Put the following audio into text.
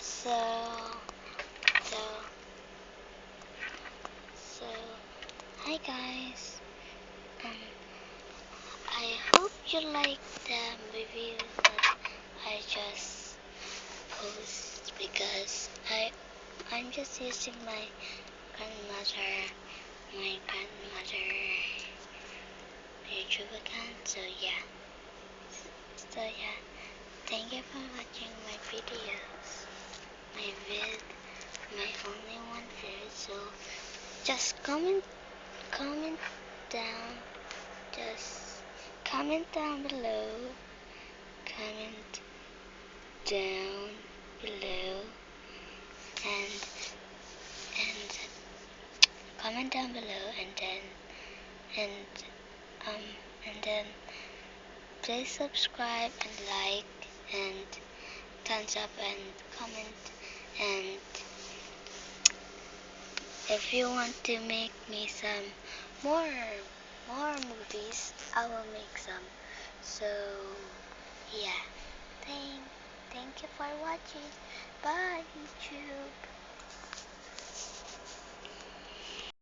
So, so, so, hi guys. I hope you like the review that I just post because I'm just using my grandmother YouTube account. So yeah. Thank you for watching my videos. My only one vid. So just comment down. Just comment down below. Comment down below and comment down below and then please subscribe and like and thumbs up and comment, and if you want to make me some more movies, I will make some. So yeah, thank you for watching. Bye YouTube.